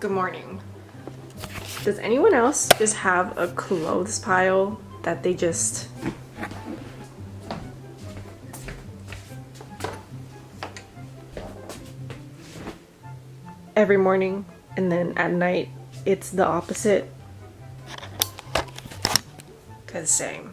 Good morning. Does anyone else just have a clothes pile that they just every morning and then at night it's the opposite? 'Cause same.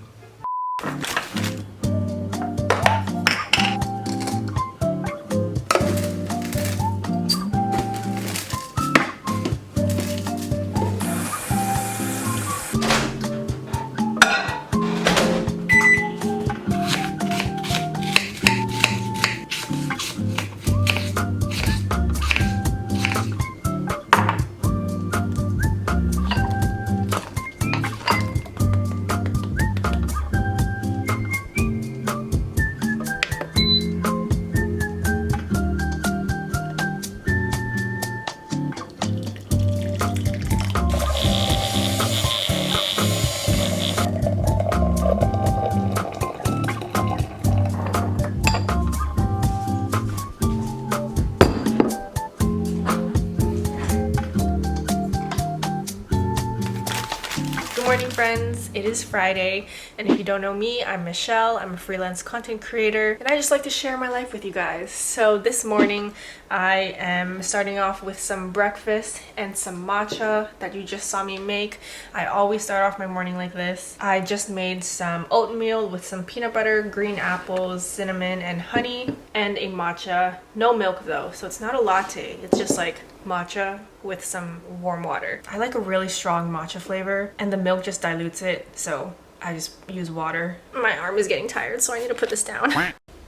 Good morning, friends. It is Friday, and if you don't know me, I'm Michelle. I'm a freelance content creator, and I just like to share my life with you guys. So this morning, I am starting off with some breakfast and some matcha that you just saw me make. I always start off my morning like this. I just made some oatmeal with some peanut butter, green apples, cinnamon, and honey, and a matcha. No milk though, so it's not a latte. It's just like matcha with some warm water. I like a really strong matcha flavor, and the milk just dilutes it, so I just use water. My arm is getting tired, so I need to put this down.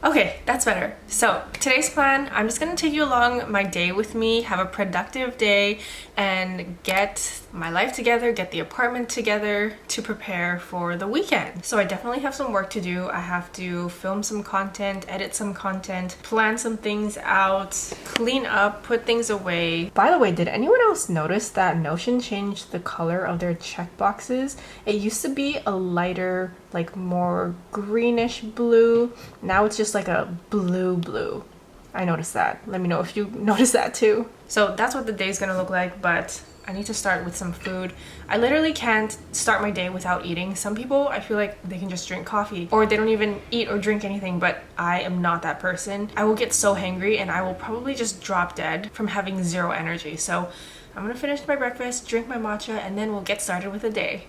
Okay, that's better. So today's plan, I'm just gonna take you along my day with me, have a productive day, and get my life together, get the apartment together to prepare for the weekend. So I definitely have some work to do. I have to film some content, edit some content, plan some things out, clean up, put things away. By the way, did anyone else notice that Notion changed the color of their checkboxes? It used to be a lighter, like more greenish blue. Now it's just like a blue. I noticed that. Let me know if you noticed that too. So that's what the day's gonna look like, but I need to start with some food. I literally can't start my day without eating. Some people, I feel like they can just drink coffee or they don't even eat or drink anything, but I am not that person. I will get so hangry and I will probably just drop dead from having zero energy. So I'm gonna finish my breakfast, drink my matcha, and then we'll get started with the day.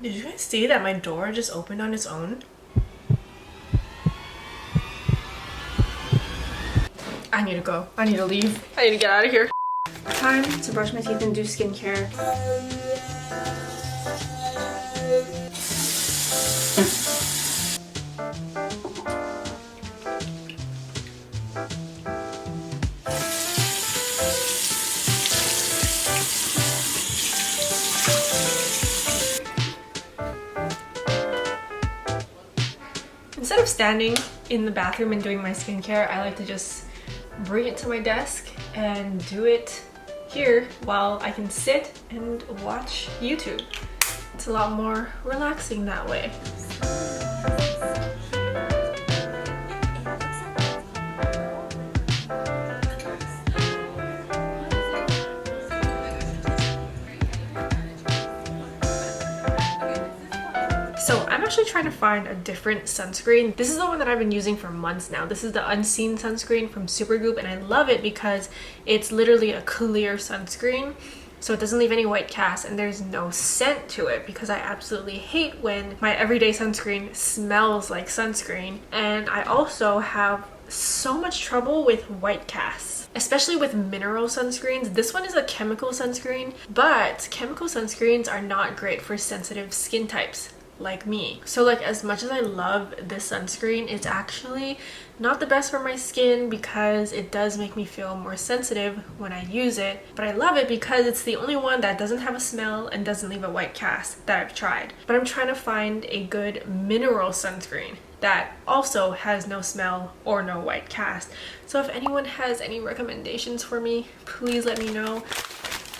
Did you guys see that my door just opened on its own? I need to go. I need to leave. I need to get out of here. Time to brush my teeth and do skincare. Instead of standing in the bathroom and doing my skincare, I like to just bring it to my desk and do it here while I can sit and watch YouTube. It's a lot more relaxing that way. So I'm actually trying to find a different sunscreen. This is the one that I've been using for months now. This is the Unseen sunscreen from Supergoop, and I love it because it's literally a clear sunscreen. So it doesn't leave any white cast and there's no scent to it, because I absolutely hate when my everyday sunscreen smells like sunscreen. And I also have so much trouble with white casts, especially with mineral sunscreens. This one is a chemical sunscreen, but chemical sunscreens are not great for sensitive skin types like me. So like, as much as I love this sunscreen, it's actually not the best for my skin because it does make me feel more sensitive when I use it. But I love it because it's the only one that doesn't have a smell and doesn't leave a white cast that I've tried. But I'm trying to find a good mineral sunscreen that also has no smell or no white cast. So if anyone has any recommendations for me, please let me know.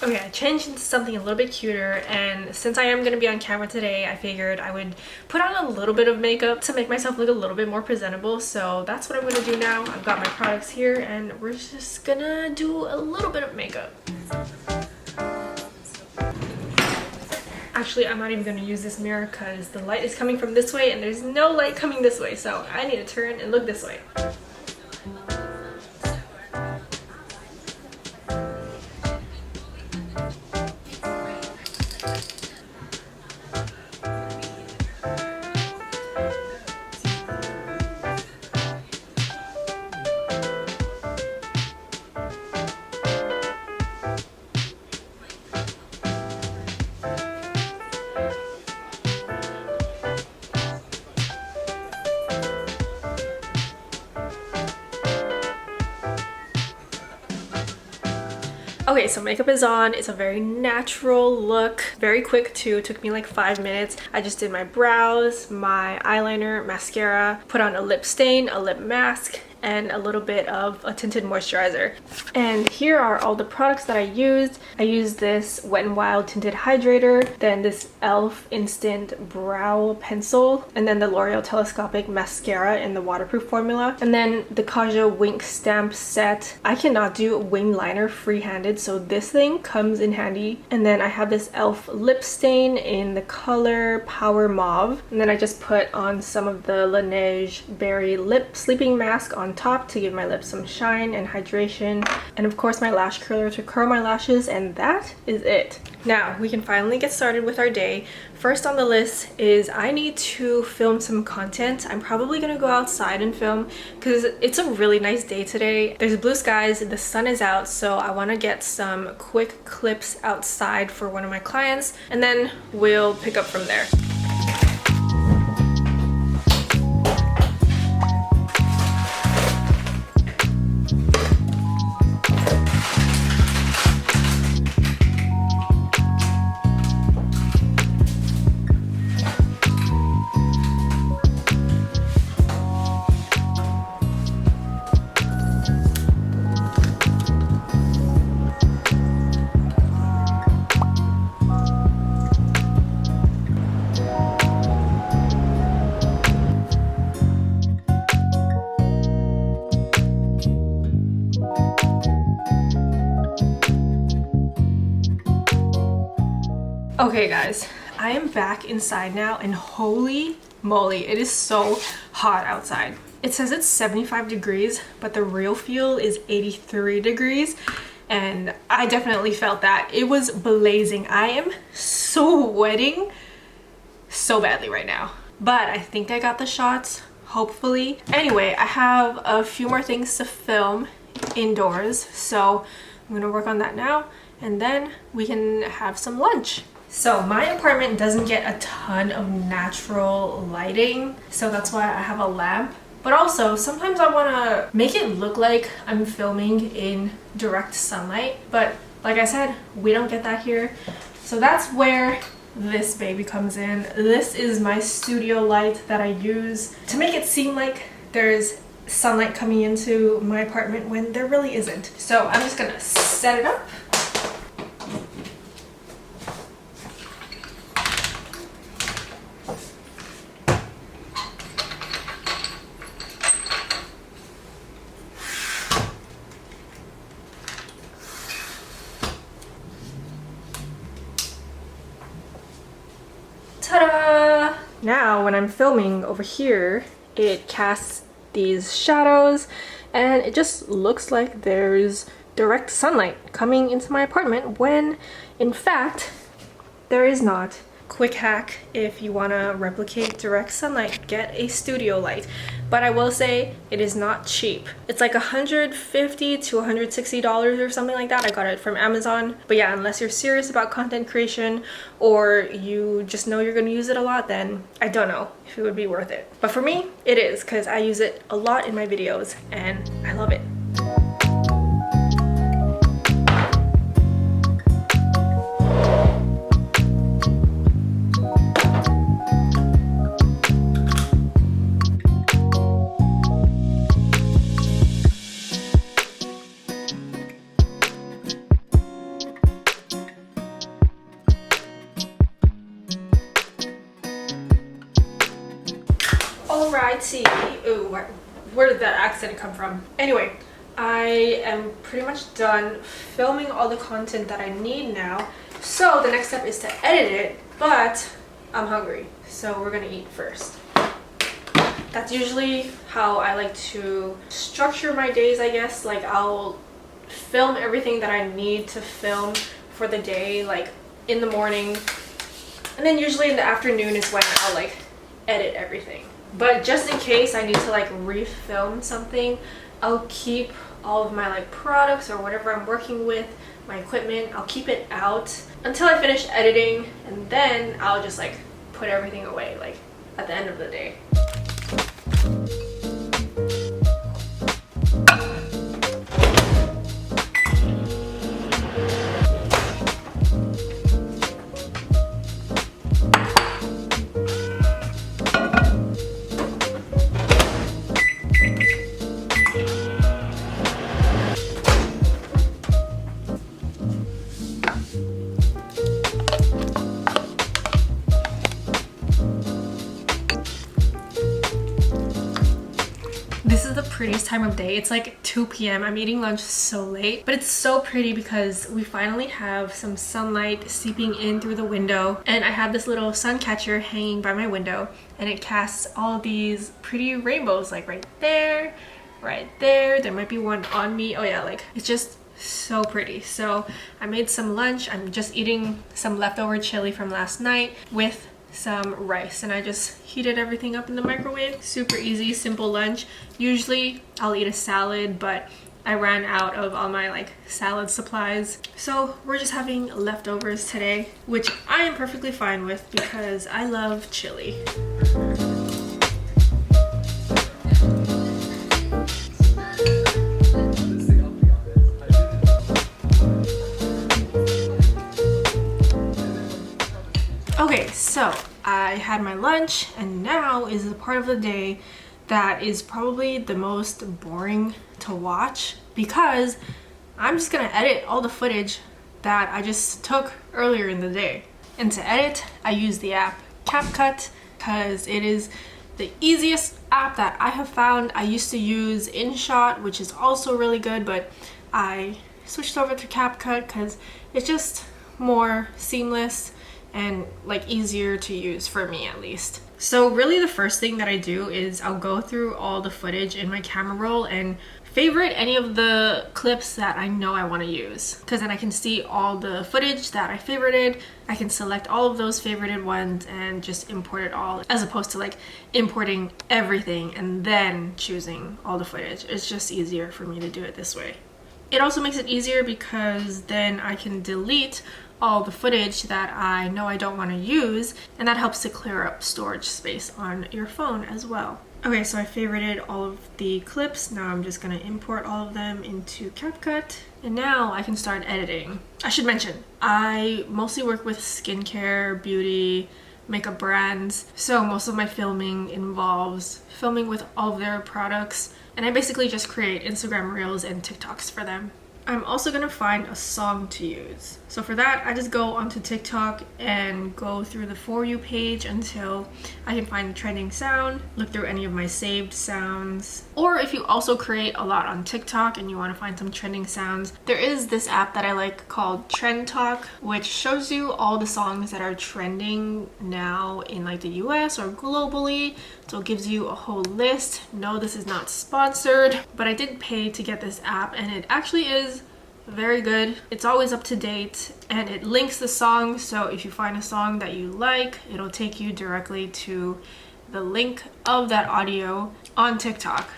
Okay, I changed into something a little bit cuter, and since I am going to be on camera today, I figured I would put on a little bit of makeup to make myself look a little bit more presentable. So that's what I'm going to do now. I've got my products here and we're just gonna do a little bit of makeup. Actually, I'm not even going to use this mirror because the light is coming from this way and there's no light coming this way, so I need to turn and look this way. Okay, so makeup is on. It's a very natural look, very quick too. It took me like 5 minutes. I just did my brows, my eyeliner, mascara, put on a lip stain, a lip mask, and a little bit of a tinted moisturizer. And here are all the products that I used. I used this Wet n Wild tinted hydrator, then this e.l.f. instant brow pencil, and then the L'Oreal telescopic mascara in the waterproof formula, and then the Kaja wink stamp set. I cannot do wing liner freehanded, so this thing comes in handy. And then I have this e.l.f. lip stain in the color Power Mauve, and then I just put on some of the Laneige Berry lip sleeping mask on top to give my lips some shine and hydration, and of course my lash curler to curl my lashes, and that is it. Now we can finally get started with our day. First on the list is I need to film some content. I'm probably gonna go outside and film because it's a really nice day today. There's blue skies, the sun is out, so I want to get some quick clips outside for one of my clients, and then we'll pick up from there. Okay guys, I am back inside now, and holy moly, it is so hot outside. It says it's 75 degrees, but the real feel is 83 degrees, and I definitely felt that. It was blazing. I am sweating so badly right now, but I think I got the shots, hopefully. Anyway, I have a few more things to film indoors, so I'm gonna work on that now, and then we can have some lunch. So my apartment doesn't get a ton of natural lighting, so that's why I have a lamp. But also, sometimes I want to make it look like I'm filming in direct sunlight, but like I said, we don't get that here. So that's where this baby comes in. This is my studio light that I use to make it seem like there's sunlight coming into my apartment when there really isn't. So I'm just gonna set it up. Ta-da! Now when I'm filming over here, it casts these shadows and it just looks like there's direct sunlight coming into my apartment when in fact there is not. quick hack: if you want to replicate direct sunlight, get a studio light. But I will say it is not cheap. It's like $150 to $160 or something like that. I got it from Amazon. But yeah, unless you're serious about content creation or you just know you're going to use it a lot, then I don't know if it would be worth it. But for me, it is, because I use it a lot in my videos and I love it. Alrighty. Ooh, where did that accent come from? Anyway, I am pretty much done filming all the content that I need now. So the next step is to edit it, but I'm hungry, so we're gonna eat first. That's usually how I like to structure my days, I guess. Like, I'll film everything that I need to film for the day, like in the morning, and then usually in the afternoon is when I'll like edit everything. But just in case I need to like refilm something, I'll keep all of my like products or whatever I'm working with, my equipment, I'll keep it out until I finish editing, and then I'll just like put everything away like at the end of the day. This is the prettiest time of day. It's like 2 p.m. I'm eating lunch so late, but it's so pretty because we finally have some sunlight seeping in through the window, and I have this little sun catcher hanging by my window, and it casts all these pretty rainbows, like right there, right there. There might be one on me. Oh yeah, like it's just so pretty. So I made some lunch. I'm just eating some leftover chili from last night with some rice, and I just heated everything up in the microwave. Super easy, simple lunch. Usually I'll eat a salad, but I ran out of all my like salad supplies, so we're just having leftovers today, which I am perfectly fine with because I love chili. Okay, so I had my lunch, and now is the part of the day that is probably the most boring to watch, because I'm just gonna edit all the footage that I just took earlier in the day. And to edit, I use the app CapCut because it is the easiest app that I have found. I used to use InShot, which is also really good, but I switched over to CapCut because it's just more seamless and like easier to use for me, at least. So really the first thing that I do is I'll go through all the footage in my camera roll and favorite any of the clips that I know I want to use, because then I can see all the footage that I favorited. I can select all of those favorited ones and just import it all, as opposed to like importing everything and then choosing all the footage. It's just easier for me to do it this way. It also makes it easier because then I can delete all the footage that I know I don't want to use, and that helps to clear up storage space on your phone as well. Okay, so I favorited all of the clips. Now I'm just going to import all of them into CapCut, and now I can start editing. I should mention, I mostly work with skincare, beauty, makeup brands, so most of my filming involves filming with all of their products, and I basically just create Instagram Reels and TikToks for them. I'm also gonna find a song to use. So for that, I just go onto TikTok and go through the For You page until I can find the trending sound, look through any of my saved sounds. Or if you also create a lot on TikTok and you wanna find some trending sounds, there is this app that I like called Trend Talk, which shows you all the songs that are trending now in like the US or globally. So it gives you a whole list. No, this is not sponsored, but I did pay to get this app, and it actually is very good. It's always up to date and it links the song, so if you find a song that you like, it'll take you directly to the link of that audio on TikTok.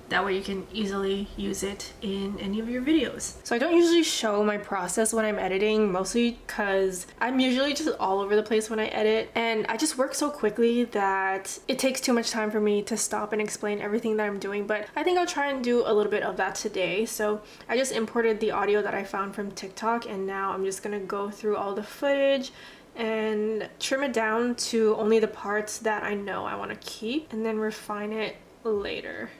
That way you can easily use it in any of your videos. So I don't usually show my process when I'm editing, mostly because I'm usually just all over the place when I edit, and I just work so quickly that it takes too much time for me to stop and explain everything that I'm doing. But I think I'll try and do a little bit of that today. So I just imported the audio that I found from TikTok, and now I'm just gonna go through all the footage and trim it down to only the parts that I know I want to keep, and then refine it later.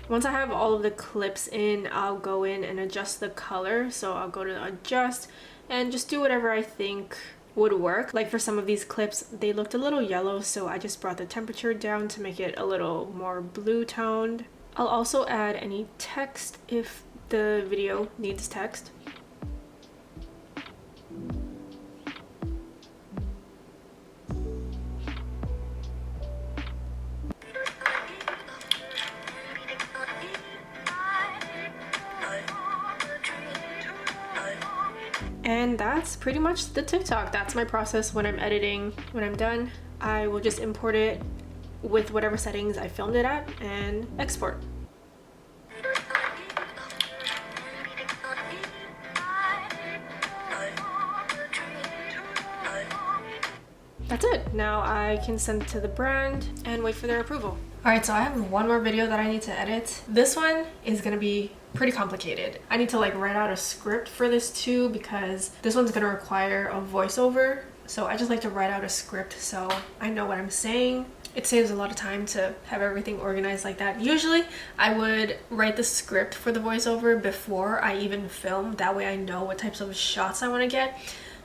Once I have all of the clips in, I'll go in and adjust the color. So I'll go to adjust and just do whatever I think would work. Like for some of these clips, they looked a little yellow, so I just brought the temperature down to make it a little more blue toned. I'll also add any text if the video needs text. And that's pretty much the TikTok. That's my process when I'm editing. When I'm done, I will just import it with whatever settings I filmed it at and export. That's it. Now I can send it to the brand and wait for their approval. Alright, so I have one more video that I need to edit. This one is gonna be pretty complicated. I need to like write out a script for this too, because this one's gonna require a voiceover. So I just like to write out a script so I know what I'm saying. It saves a lot of time to have everything organized like that. Usually I would write the script for the voiceover before I even film. That way I know what types of shots I want to get.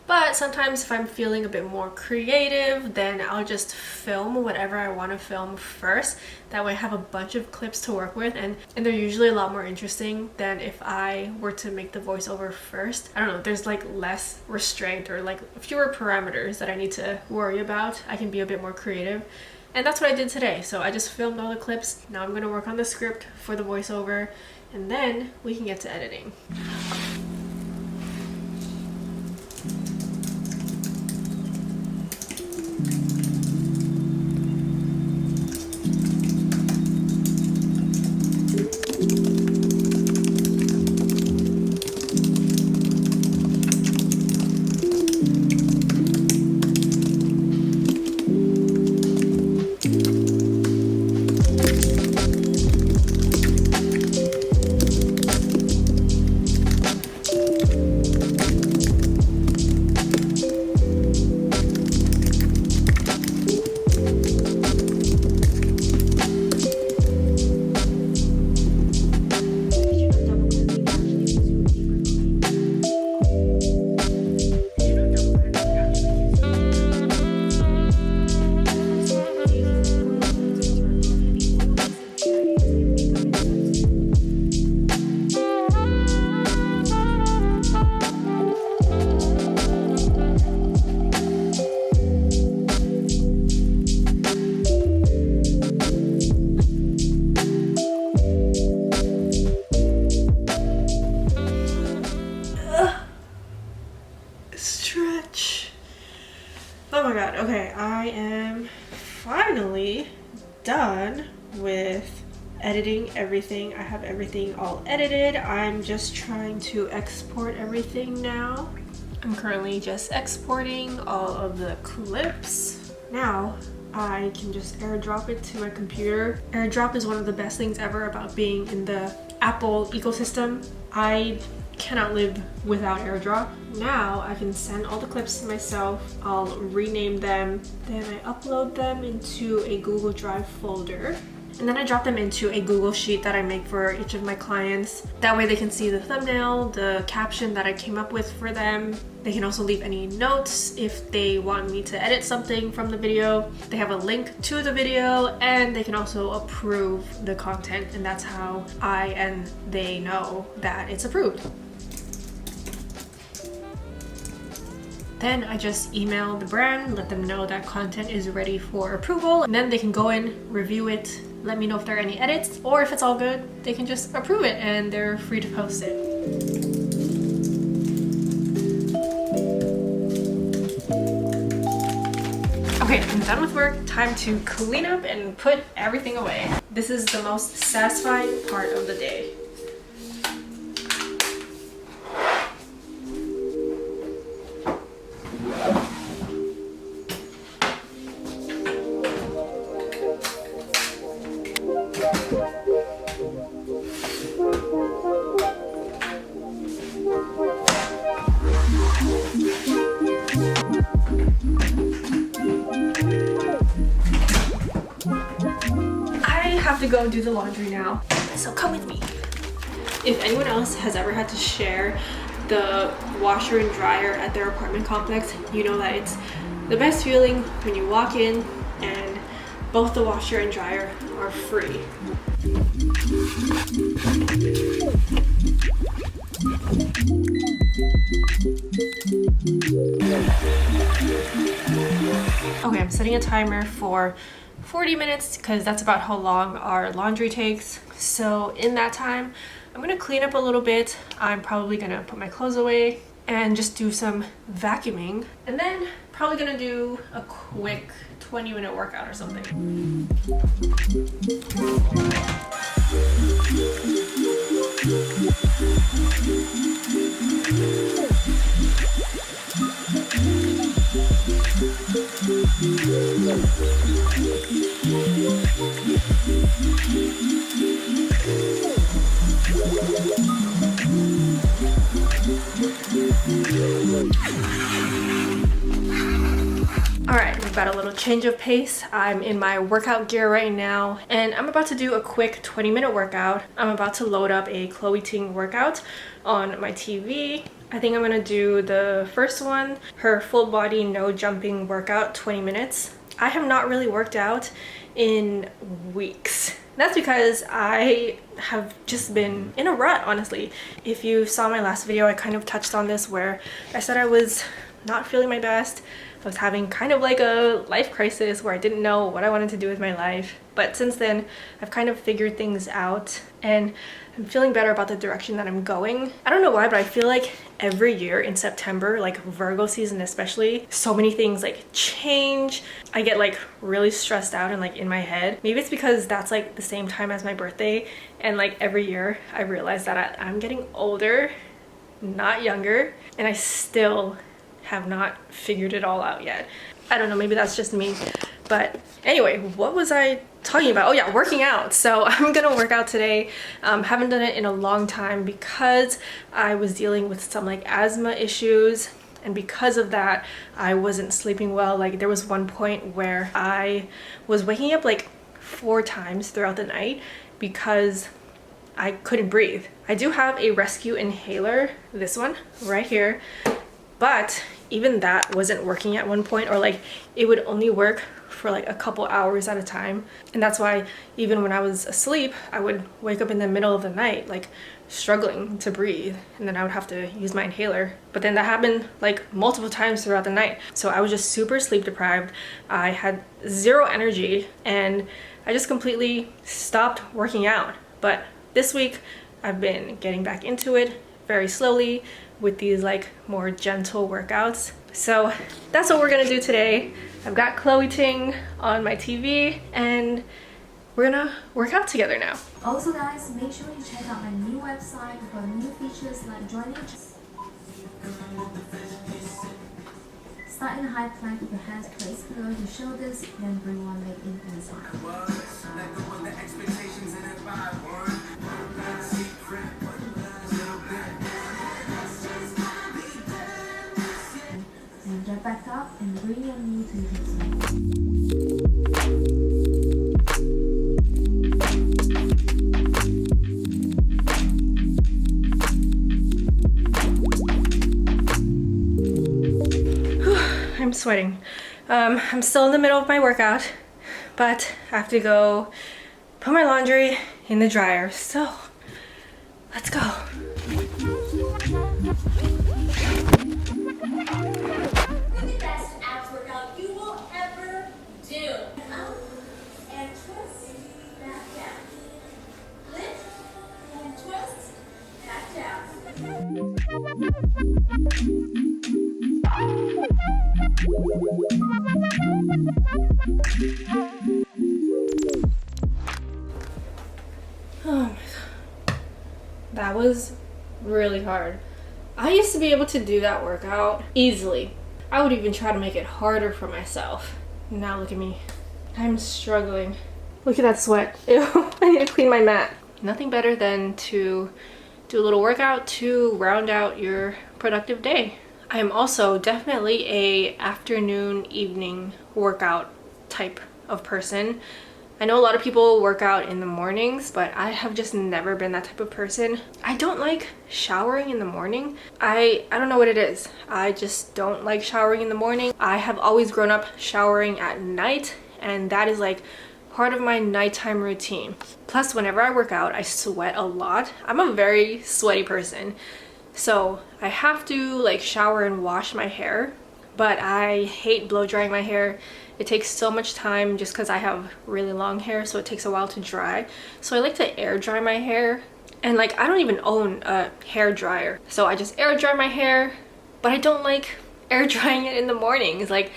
But sometimes if I'm feeling a bit more creative, then I'll just film whatever I want to film first. That way I have a bunch of clips to work with, and they're usually a lot more interesting than if I were to make the voiceover first. I don't know, there's like less restraint or like fewer parameters that I need to worry about. I can be a bit more creative. And that's what I did today. So I just filmed all the clips. Now I'm going to work on the script for the voiceover, and then we can get to editing. I am finally done with editing everything. I have everything all edited. I'm just trying to export everything now. I'm currently just exporting all of the clips. Now I can just airdrop it to my computer. AirDrop is one of the best things ever about being in the Apple ecosystem. I cannot live without AirDrop. Now I can send all the clips to myself. I'll rename them, then I upload them into a Google Drive folder, and then I drop them into a Google Sheet that I make for each of my clients. That way they can see the thumbnail, the caption that I came up with for them. They can also leave any notes if they want me to edit something from the video. They have a link to the video, and they can also approve the content, and that's how I and they know that it's approved. Then I just email the brand, let them know that content is ready for approval, and then they can go in, review it, let me know if there are any edits, or if it's all good, they can just approve it and they're free to post it. Okay, I'm done with work. Time to clean up and put everything away. This is the most satisfying part of the day. To go do the laundry now, so come with me. If anyone else has ever had to share the washer and dryer at their apartment complex, you know that it's the best feeling when you walk in and both the washer and dryer are free. Okay, I'm setting a timer for 40 minutes because that's about how long our laundry takes. So in that time, I'm gonna clean up a little bit. I'm probably gonna put my clothes away and just do some vacuuming. And then probably gonna do a quick 20-minute workout or something. Alright, we've got a little change of pace. I'm in my workout gear right now, and I'm about to do a quick 20-minute workout. I'm about to load up a Chloe Ting workout on my TV. I think I'm gonna do the first one, her full body no jumping workout, 20 minutes. I have not really worked out in weeks. That's because I have just been in a rut, honestly. If you saw my last video, I kind of touched on this where I said I was not feeling my best. I was having kind of like a life crisis where I didn't know what I wanted to do with my life. But since then, I've kind of figured things out and I'm feeling better about the direction that I'm going. I don't know why, but I feel like every year in September, like Virgo season especially, so many things like change. I get like really stressed out and like in my head. Maybe it's because that's like the same time as my birthday, and like every year I realize that I'm getting older, not younger, and I still have not figured it all out yet. I don't know, maybe that's just me. But anyway, what was I talking about? Oh yeah, working out. So I'm gonna work out today. Haven't done it in a long time because I was dealing with some like asthma issues, and because of that I wasn't sleeping well. Like there was one point where I was waking up like 4 times throughout the night because I couldn't breathe. I do have a rescue inhaler, this one right here, but even that wasn't working at one point, or like it would only work for like a couple hours at a time. And that's why even when I was asleep, I would wake up in the middle of the night like struggling to breathe, and then I would have to use my inhaler. But then that happened like multiple times throughout the night, so I was just super sleep deprived. I had zero energy and I just completely stopped working out. But this week I've been getting back into it very slowly with these like more gentle workouts. So that's what we're gonna do today. I've got Chloe Ting on my TV and we're gonna work out together now. Also guys, make sure you check out my new website for new features like joining. Start in a high plank with your hands placed below your shoulders, then bring one leg in and side. And get back up and bring your knee to your hip. I'm sweating. I'm still in the middle of my workout, but I have to go put my laundry in the dryer. So let's go. The best abs workout you will ever do. Up and twist, back down. Lift and twist, back down. Oh my god. That was really hard. I used to be able to do that workout easily. I would even try to make it harder for myself. Now look at me. I'm struggling. Look at that sweat. Ew, I need to clean my mat. Nothing better than to do a little workout to round out your productive day. I am also definitely a afternoon, evening workout type of person. I know a lot of people work out in the mornings, but I have just never been that type of person. I don't like showering in the morning. I don't know what it is. I just don't like showering in the morning. I have always grown up showering at night, and that is like part of my nighttime routine. Plus, whenever I work out, I sweat a lot. I'm a very sweaty person. So I have to like shower and wash my hair, but I hate blow drying my hair. It takes so much time just because I have really long hair, so it takes a while to dry. So I like to air dry my hair, and like I don't even own a hair dryer, so I just air dry my hair. But I don't like air drying it in the mornings. Like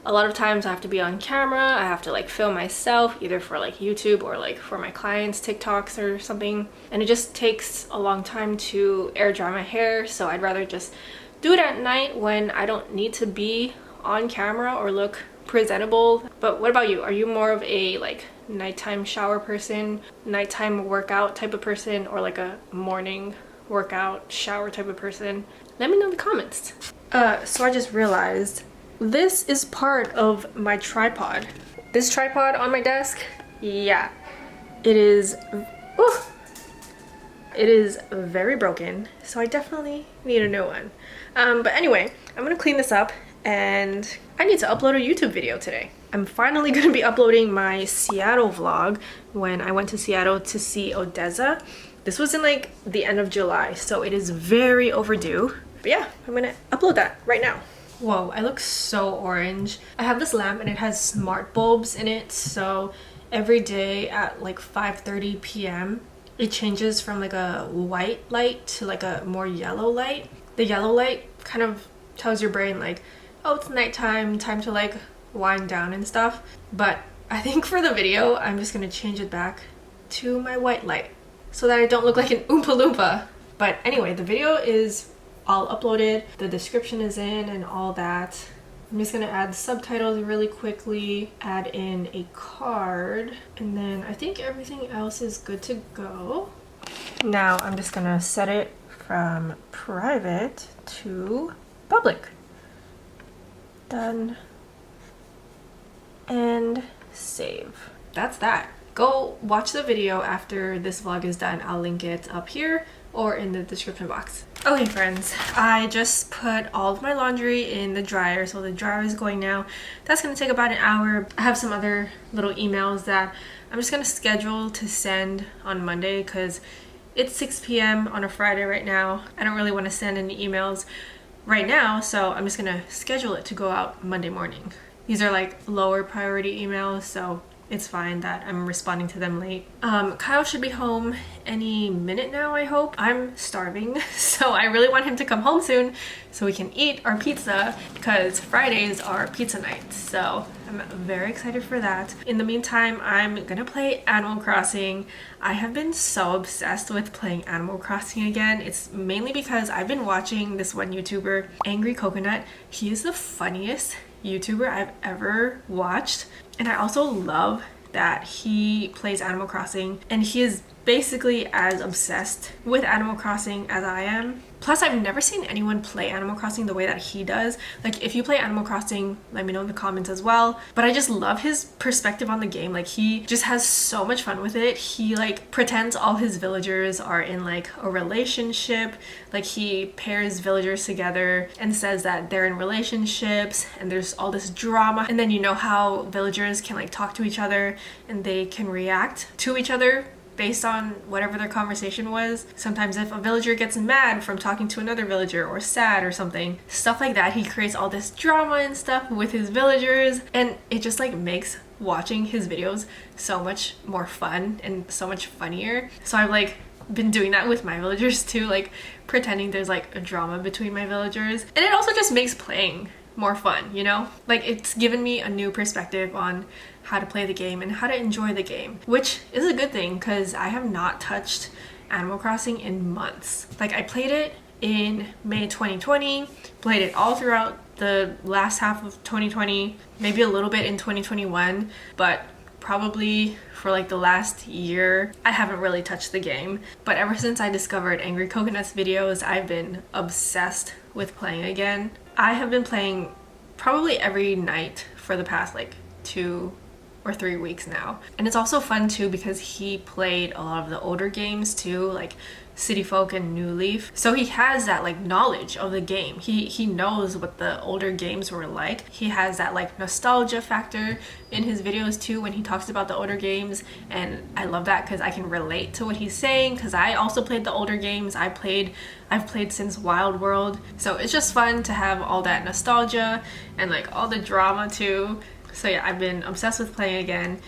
a lot of times I have to be on camera, I have to like film myself either for like YouTube or like for my clients' TikToks or something, and it just takes a long time to air dry my hair. So I'd rather just do it at night when I don't need to be on camera or look presentable. But what about you? Are you more of a like nighttime shower person, nighttime workout type of person, or like a morning workout shower type of person? Let me know in the comments. So I just realized this is part of my tripod. This tripod on my desk, yeah, it is very broken, so I definitely need a new one. But anyway, I'm gonna clean this up, and I need to upload a YouTube video today. I'm finally gonna be uploading my Seattle vlog when I went to Seattle to see Odessa. This was in like the end of July, so it is very overdue. But yeah, I'm gonna upload that right now. Whoa, I look so orange. I have this lamp and it has smart bulbs in it, so every day at like 5:30 p.m. it changes from like a white light to like a more yellow light. The yellow light kind of tells your brain like, oh, it's nighttime, time to like wind down and stuff. But I think for the video, I'm just gonna change it back to my white light so that I don't look like an Oompa Loompa. But anyway, the video is all uploaded, the description is in and all that. I'm just gonna add subtitles really quickly, add in a card, and then I think everything else is good to go. Now I'm just gonna set it from private to public. Done. And save. That's that. Go watch the video after this vlog is done. I'll link it up here or in the description box. Okay friends, I just put all of my laundry in the dryer, so the dryer is going now. That's gonna take about an hour. I have some other little emails that I'm just gonna schedule to send on Monday because it's 6 p.m. on a Friday right now. I don't really want to send any emails right now, so I'm just gonna schedule it to go out Monday morning. These are like lower priority emails, so it's fine that I'm responding to them late. Kyle should be home any minute now, I hope. I'm starving, so I really want him to come home soon so we can eat our pizza because Fridays are pizza nights. So I'm very excited for that. In the meantime, I'm gonna play Animal Crossing. I have been so obsessed with playing Animal Crossing again. It's mainly because I've been watching this one YouTuber, Angry Coconut. He is the funniest YouTuber I've ever watched, and I also love that he plays Animal Crossing and he is basically as obsessed with Animal Crossing as I am. Plus, I've never seen anyone play Animal Crossing the way that he does. Like, if you play Animal Crossing, let me know in the comments as well. But I just love his perspective on the game. Like, he just has so much fun with it. He like pretends all his villagers are in like a relationship. Like, he pairs villagers together and says that they're in relationships and there's all this drama. And then you know how villagers can like talk to each other and they can react to each other based on whatever their conversation was. Sometimes if a villager gets mad from talking to another villager or sad or something, stuff like that, he creates all this drama and stuff with his villagers, and it just like makes watching his videos so much more fun and so much funnier. So I've like been doing that with my villagers too, like pretending there's like a drama between my villagers, and it also just makes playing more fun, you know? Like, it's given me a new perspective on how to play the game and how to enjoy the game, which is a good thing because I have not touched Animal Crossing in months. Like, I played it in May 2020, played it all throughout the last half of 2020, maybe a little bit in 2021, but probably for like the last year I haven't really touched the game. But ever since I discovered Angry Coconut's videos, I've been obsessed with playing again. I have been playing probably every night for the past like 2 or 3 weeks now. And it's also fun too because he played a lot of the older games too, like City Folk and New Leaf. So he has that like knowledge of the game. He knows what the older games were like. He has that like nostalgia factor in his videos too when he talks about the older games, and I love that because I can relate to what he's saying because I also played the older games. I've played since Wild World. So it's just fun to have all that nostalgia and like all the drama too. So yeah, I've been obsessed with playing again,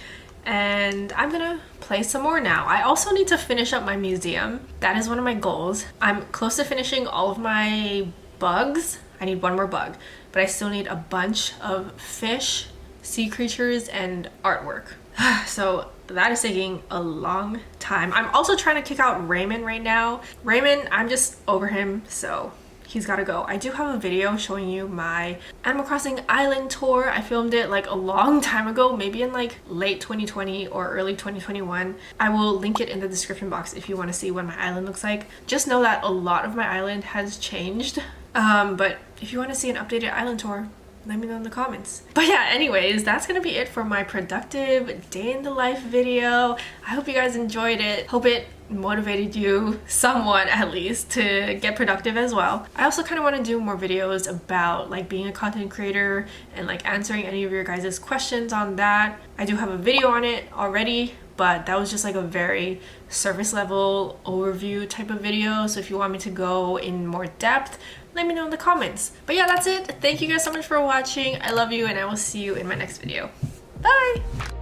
and I'm gonna play some more now. I also need to finish up my museum. That is one of my goals. I'm close to finishing all of my bugs. I need one more bug, but I still need a bunch of fish, sea creatures, and artwork. So that is taking a long time. I'm also trying to kick out Raymond right now. Raymond, I'm just over him, so he's gotta go. I do have a video showing you my Animal Crossing island tour. I filmed it like a long time ago, maybe in like late 2020 or early 2021. I will link it in the description box if you want to see what my island looks like. Just know that a lot of my island has changed. But if you want to see an updated island tour, let me know in the comments. But yeah, anyways, that's gonna be it for my productive day in the life video. I hope you guys enjoyed it. Hope it motivated you somewhat, at least, to get productive as well. I also kind of want to do more videos about like being a content creator and like answering any of your guys' questions on that. I do have a video on it already, but that was just like a very surface level overview type of video. So if you want me to go in more depth, let me know in the comments. But yeah, that's it. Thank you guys so much for watching. I love you, and I will see you in my next video. Bye!